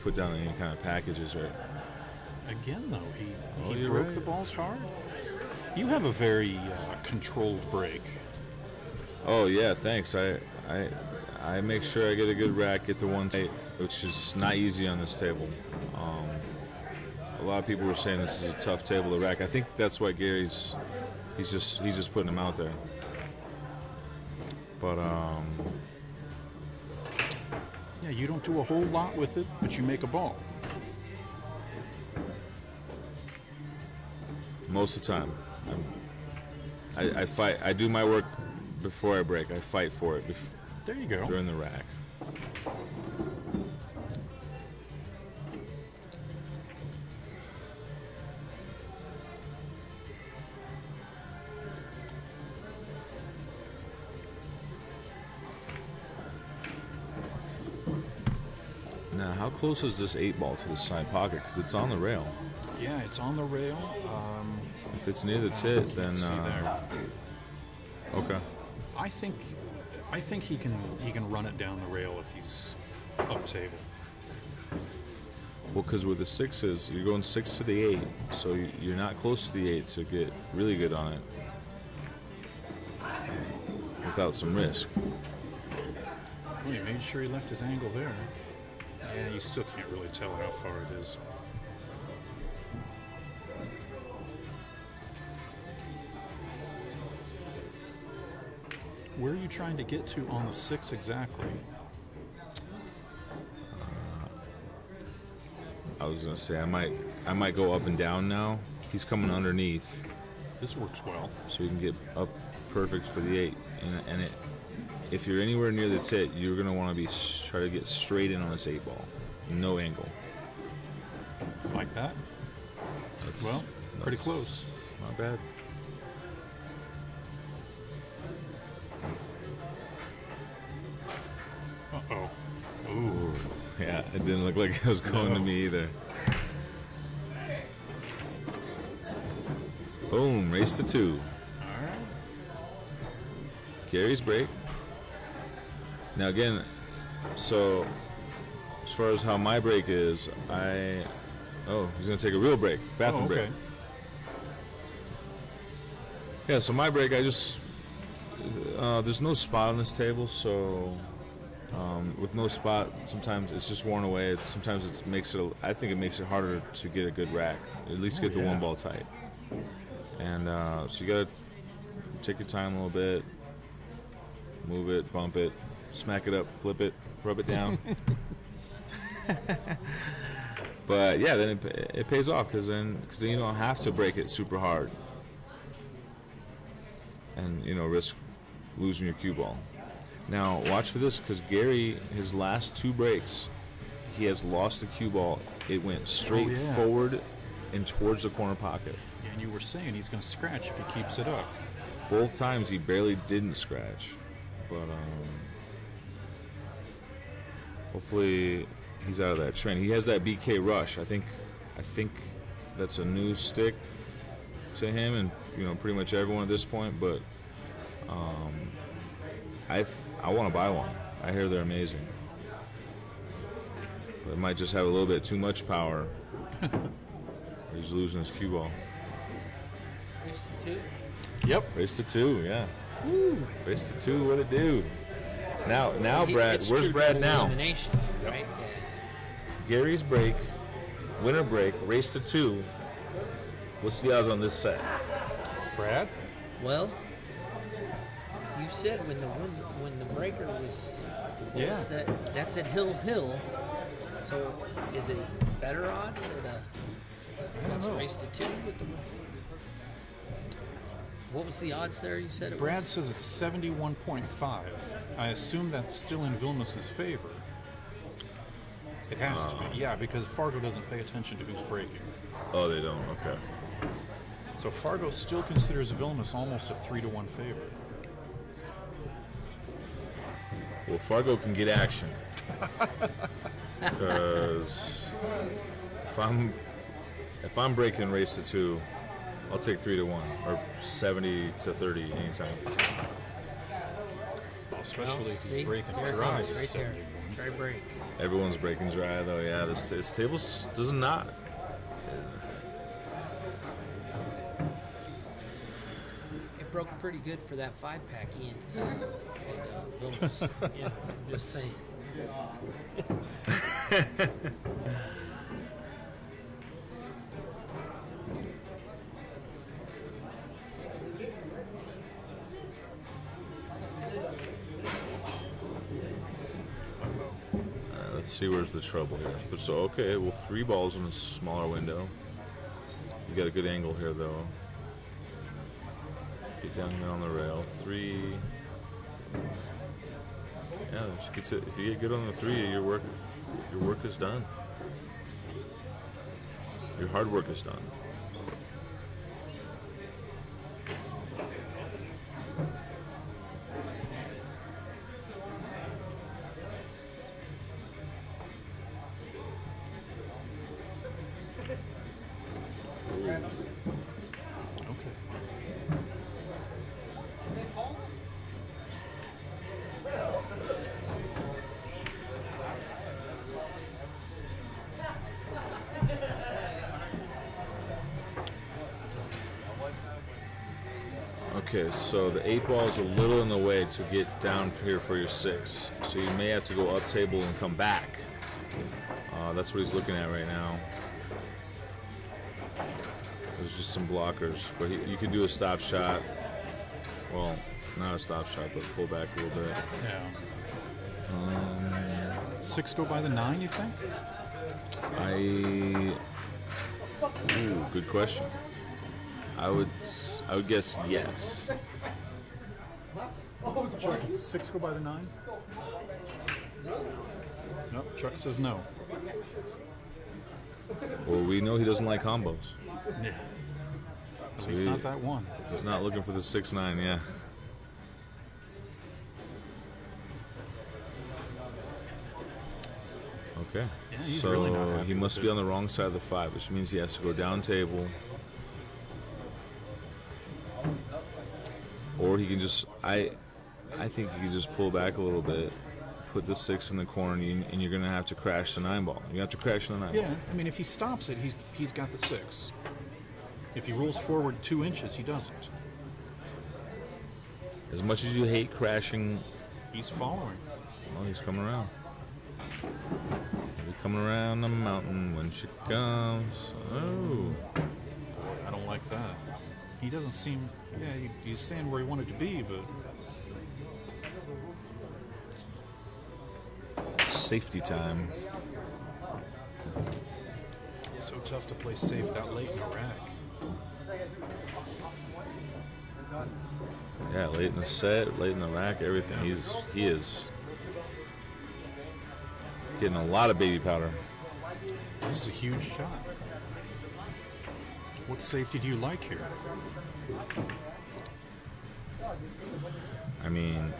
put down any kind of packages, right? Again, though, he broke the balls hard. You have a very controlled break. Oh yeah, thanks. I make sure I get a good rack, get the one tight, which is not easy on this table. A lot of people were saying this is a tough table to rack. I think that's why Gary's he's just putting them out there. But yeah, you don't do a whole lot with it, but you make a ball. Most of the time, I fight. I do my work before I break. I fight for it. There you go. During the rack. Now, how close is this 8-ball to the side pocket? Because it's on the rail. Yeah, it's on the rail. If it's near the tit, then okay. I think he can run it down the rail if he's up table. Well, because with the 6s, you're going 6 to the 8, so you're not close to the 8 to get really good on it without some risk. Well, he made sure he left his angle there. Yeah, you still can't really tell how far it is. Where are you trying to get to on the 6 exactly? I was gonna say I might go up and down now. He's coming underneath. This works well. So you can get up perfect for the 8. And if you're anywhere near the tit, you're gonna want to try to get straight in on this 8-ball, no angle. Like that? Well, pretty close. Not bad. Uh-oh. Ooh. Yeah, it didn't look like it was going to me either. Boom, race to 2. All right. Gary's break. Now again, so as far as how my break is, he's gonna take a real break, bathroom break. Yeah, so my break, I just there's no spot on this table, so with no spot, sometimes it's just worn away. Sometimes I think it makes it harder to get a good rack. At least get the one ball tight. And so you gotta take your time a little bit, move it, bump it, smack it up, flip it, rub it down. But yeah, then it pays off because then you don't have to break it super hard and risk losing your cue ball. Now watch for this, because Gary, his last 2 breaks, he has lost the cue ball. It went straight forward and towards the corner pocket. Yeah, and you were saying he's going to scratch if he keeps it up. Both times he barely didn't scratch, but hopefully he's out of that trend. He has that BK rush. I think that's a new stick to him and pretty much everyone at this point. But I want to buy one. I hear they're amazing, but it might just have a little bit too much power. He's losing his cue ball. Race to 2. Yep. Race to 2, yeah. Woo. Race to 2, what it do? Now, Brad, It's where's true Brad double now? elimination, right? Yeah. Gary's break, winner break, race to 2. What's the odds on this set? Brad? Well, you said when the breaker was that's at Hill. So is it better odds at a race to 2 with the? What was the odds there? You said it Brad was? says it's 71.5. I assume that's still in Vilmos' favor. It has to be, yeah, because Fargo doesn't pay attention to who's breaking. Oh, they don't. Okay. So Fargo still considers Vilmos almost a 3-1 favor. Well, Fargo can get action because if I'm breaking race to 2, I'll take 3-1 or 70-30 anytime. Especially if see, he's breaking there it dry. goes, right there. Try break. Everyone's breaking dry though. Yeah, this table does not. It broke pretty good for that 5-pack, Ian. Vilmos. Yeah, I'm just saying. Let's see where's the trouble here. So okay, well 3 balls in a smaller window. You got a good angle here though. Get down here on the rail. 3. Yeah, if you get good on the 3, your work is done. Your hard work is done. Okay, so the 8 ball is a little in the way to get down here for your 6. So you may have to go up table and come back. That's what he's looking at right now. There's just some blockers, but you can do a stop shot. Well, not a stop shot, but pull back a little bit. Yeah. 6 go by the 9, you think? Ooh, good question. I would guess yes. Chuck, 6 go by the 9? Nope, Chuck says no. Well, we know he doesn't like combos. Yeah. At So least he- not that one. He's not looking for the 6-9, yeah. Okay. Yeah, he's so really not happy he with must it. be on the wrong side of the 5, which means he has to go down table. Or he can just, I think he can just pull back a little bit, put the 6 in the corner, and you're going to have to crash the 9 ball. You have to crash the 9 ball. Yeah, I mean, if he stops it, he's got the 6. If he rolls forward 2 inches, he doesn't. As much as you hate crashing, He's following. oh, he's coming around. He'll be coming around the mountain when she comes. Oh. Boy, I don't like that. He doesn't seem. Yeah, he's staying where he wanted to be, but Safety time. it's so tough to play safe that late in a rack. Yeah, late in the set, late in the rack, everything. He is getting a lot of baby powder. This is a huge shot. What safety do you like here? I mean,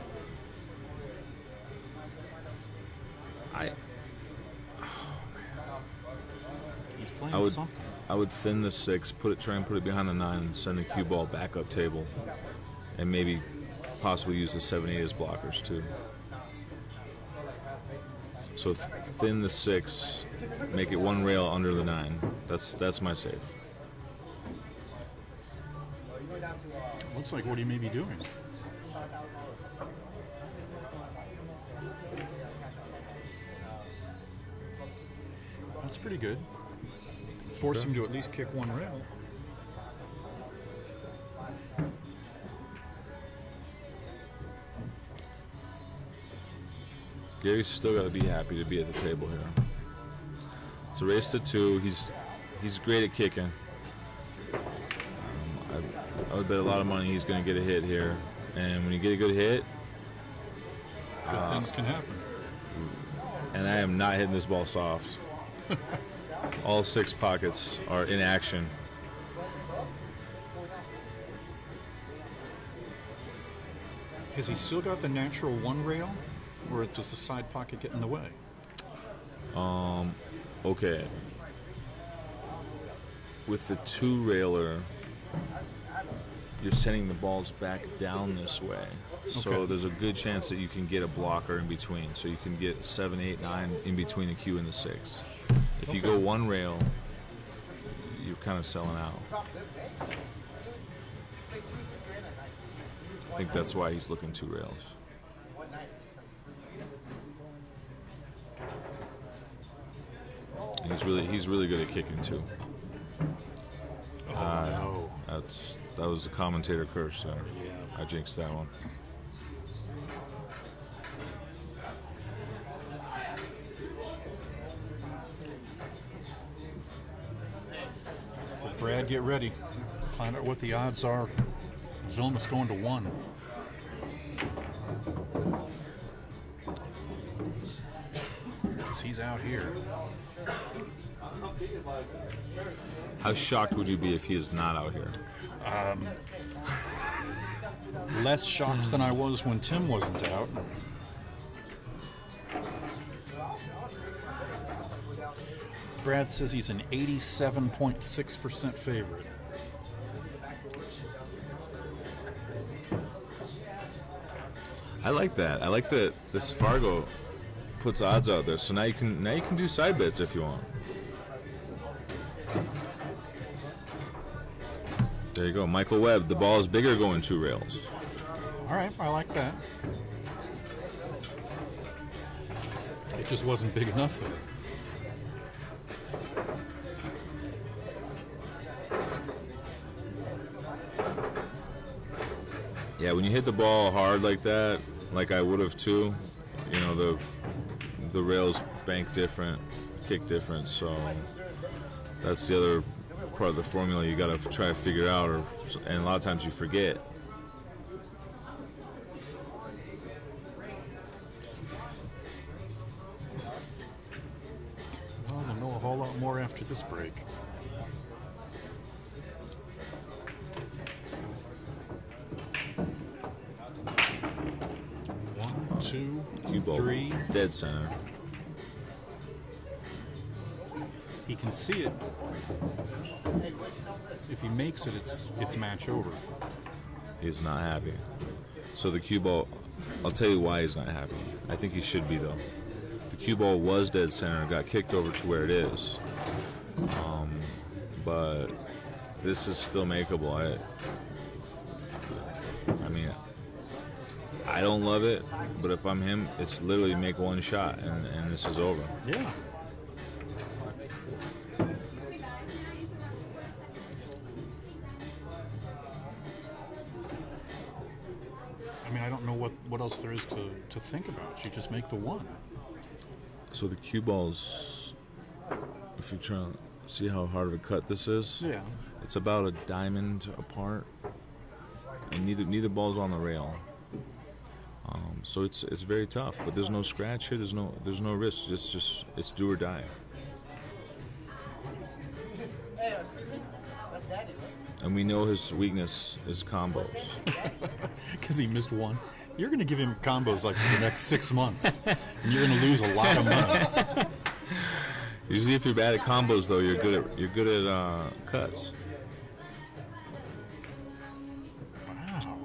He's playing I would something. I would thin the 6, try and put it behind the 9, and send the cue ball back up table, and maybe possibly use the 7-8 as blockers too. So thin the 6, make it 1 rail under the 9. That's my safe. Looks like what he may be doing. That's pretty good. Force him to at least kick 1 rail. Gary's still got to be happy to be at the table here. It's a race to 2. He's great at kicking. I would bet a lot of money he's going to get a hit here. And when you get a good hit, Good things can happen. and I am not hitting this ball soft. All 6 pockets are in action. Has he still got the natural 1 rail, or does the side pocket get in the way? Okay. With the 2 railer, you're sending the balls back down this way. So Okay. there's a good chance that you can get a blocker in between. So you can get 7, 8, 9 in between the Q and the 6. If you go 1 rail, you're kind of selling out. I think that's why he's looking 2 rails. He's really good at kicking too. Oh, no. That was the commentator curse there. Yeah. I jinxed that one. Brad, get ready. Find out what the odds are. Vilmos going to 1. Because he's out here. How shocked would you be if he is not out here? Less shocked than I was when Tim wasn't out. Brad says he's an 87.6% favorite. I like that. I like that this Fargo puts odds out there. So now you can do side bets if you want. There you go, Michael Webb. The ball is bigger going 2 rails. All right, I like that. It just wasn't big enough there. Yeah, when you hit the ball hard like that, like I would have too, you know, the rails bank different, kick different. So that's the other part of the formula you got to try to figure out, and a lot of times you forget. Well, we'll know a whole lot more after this break. One, two, Cue ball, three. dead center. He can see it. If he makes it, it's match over. He's not happy. So the cue ball, I'll tell you why he's not happy. I think he should be, though. The cue ball was dead center, got kicked over to where it is. But this is still makeable. I mean, I don't love it, but if I'm him, it's literally make one shot and this is over. Yeah. I mean, I don't know what else there is to think about. You just make the one. So the cue balls, if you're trying to see how hard of a cut this is, Yeah. it's about a diamond apart, and neither ball's on the rail. So it's very tough, but there's no scratch here. There's no risk. It's do or die. And we know his weakness is combos. Because he missed one. You're going to give him combos like for the next 6 months, and you're going to lose a lot of money. Usually, if you're bad at combos, though, you're good at cuts. Wow.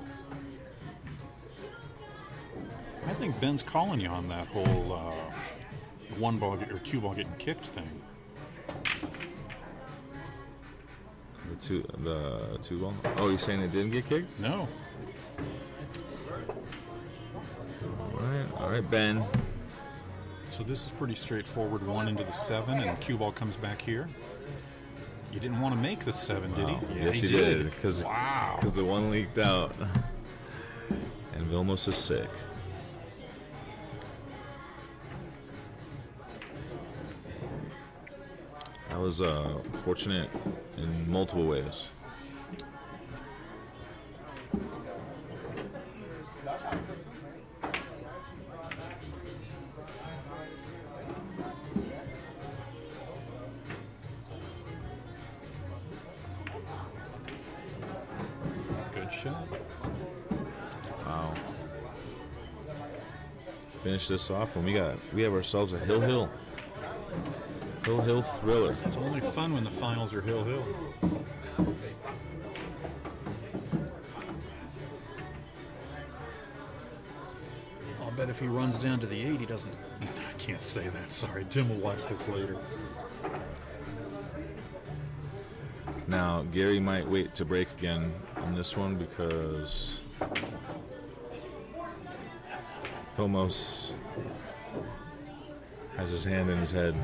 I think Ben's calling you on that whole one ball or cue ball getting kicked thing. The two ball. Oh, you're saying it didn't get kicked? No. All right, Ben. So this is pretty straightforward. 1 into the 7, and the cue ball comes back here. You didn't want to make the 7, did he? Wow. Yeah, Yes, he he did. Because wow. the one leaked out. And Vilmos is sick. I was fortunate in multiple ways. Good shot. Wow. Finish this off, and we have ourselves a Hill thriller. It's only fun when the finals are hill. I'll bet if he runs down to the 8, he doesn't. I can't say that. Sorry. Tim will watch this later. Now, Gary might wait to break again on this one because Vilmos has his hand in his head.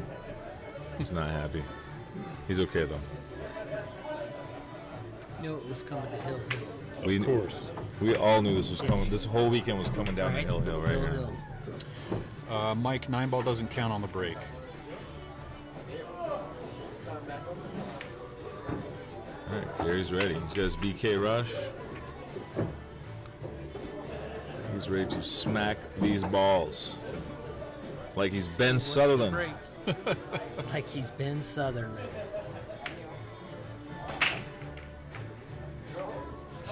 He's not happy. He's okay, though. No, it was coming to Hill. Of course. We all knew this was coming. This whole weekend was coming down to Hill right here. Mike, 9 ball doesn't count on the break. All right, Gary's ready. He's got his BK rush. He's ready to smack these balls like he's Ben Sutherland. Like he's Ben Sutherland.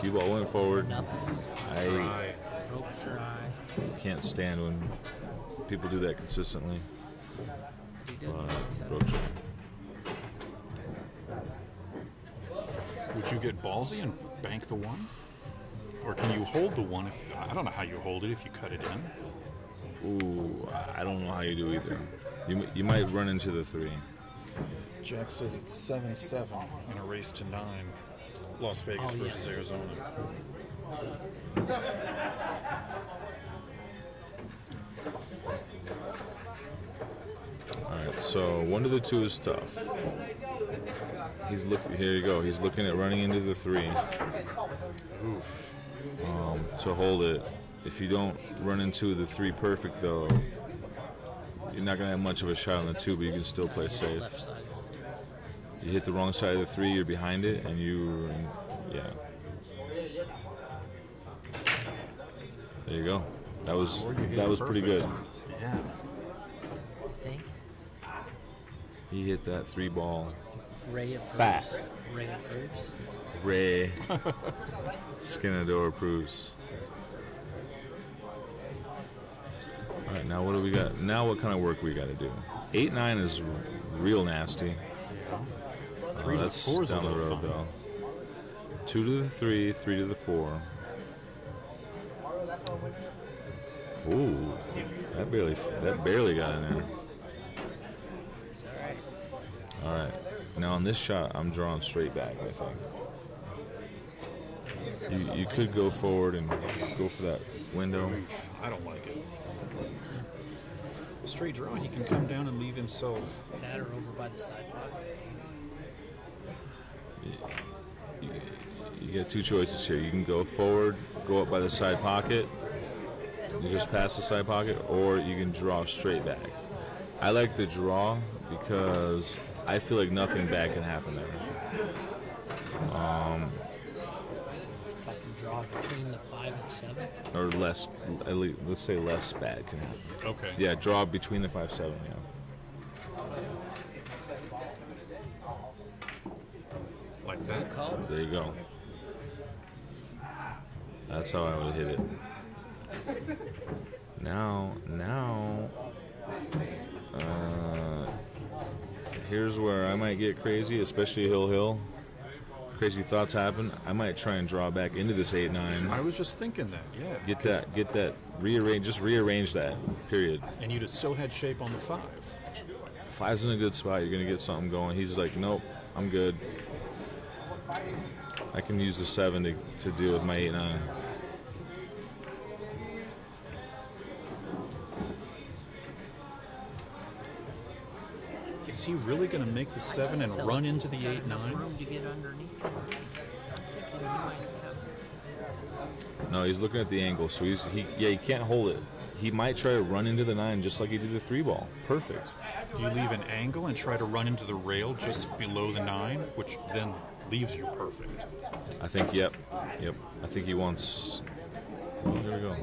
Cue ball went forward. Nothing. I Broke dry. can't stand when people do that consistently. He did. Broke dry. Would you get ballsy and bank the 1? Or can you hold the 1 if I don't know how you hold it if you cut it in. Ooh, I don't know how you do either. You might run into the 3. Jack says it's 7-7 in a race to 9. Las Vegas versus Arizona. All right, so 1 to the 2 is tough. He's looking. Here you go. He's looking at running into the 3. Oof. To hold it. If you don't run into the 3 perfect, though, you're not gonna have much of a shot on the 2, but you can still play safe. Left side. You hit the wrong side of the 3, you're behind it, and yeah. There you go. That was pretty good. Yeah. Think. He hit that 3-ball. Ray approves. Fat. Ray approves. Ray Skinador approves. All right, now what do we got? Now what kind of work we got to do? 8-9 is real nasty. Three to That's four is a down the little road fun. though. 2 to the 3, 3 to the 4. Ooh, that barely got in there. It's all right. All right. Now on this shot, I'm drawing straight back, I think. You could go forward and go for that window. I don't like it. A straight draw, he can come down and leave himself. That or over by the side pocket. You get 2 choices here. You can go forward, go up by the side pocket, you just pass the side pocket, or you can draw straight back. I like the draw because I feel like nothing bad can happen there. If I can draw between the 5 and 7. Or less, at least, let's say less bad can happen. Okay. Yeah, draw between the 5-7, yeah. Like that. Call. There you go. That's how I would hit it. Now, here's where I might get crazy, especially hill. Crazy thoughts happen. I might try and draw back into this 8-9. I was just thinking that, yeah. Get that, rearrange that, period. And you'd have still had shape on the 5. 5's in a good spot. You're going to get something going. He's like, nope, I'm good. I can use the 7 to deal with my 8-9. Is he really going to make the 7 and run into the 8-9? Room to get underneath. I'm thinking he might have. No, he's looking at the angle, so he can't hold it. He might try to run into the 9 just like he did the 3-ball. Perfect. Do you leave an angle and try to run into the rail just below the 9, which then leaves you perfect? I think, yep. I think he wants. Oh, there we go.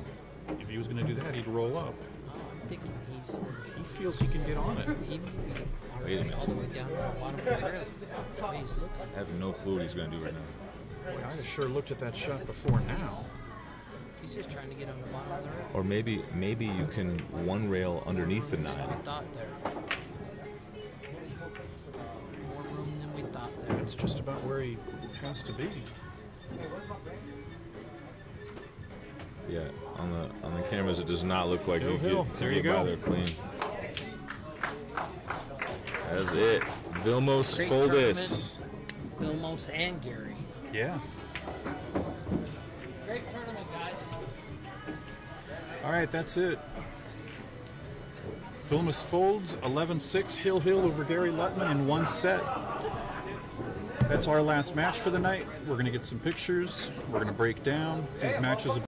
If he was going to do that, he'd roll up. I'm thinking He feels he can get on it. he may be Wait a already minute. all the way down to the bottom of the rail. The way he's looking. I have no clue what he's going to do right now. Boy, I'd have sure looked at that shot before now. He's just trying to get on the bottom of the rail. Or maybe you can one rail underneath the 9. We thought there. More room than we thought there. It's just about where he has to be. Yeah, on the cameras, it does not look like Hill, you hill. get There you go. there clean. That's it. Vilmos Great Foldis. Vilmos and Gary. Yeah. Great tournament, guys. All right, that's it. Vilmos folds 11-6 Hill over Gary Lutman in 1 set. That's our last match for the night. We're going to get some pictures. We're going to break down these matches.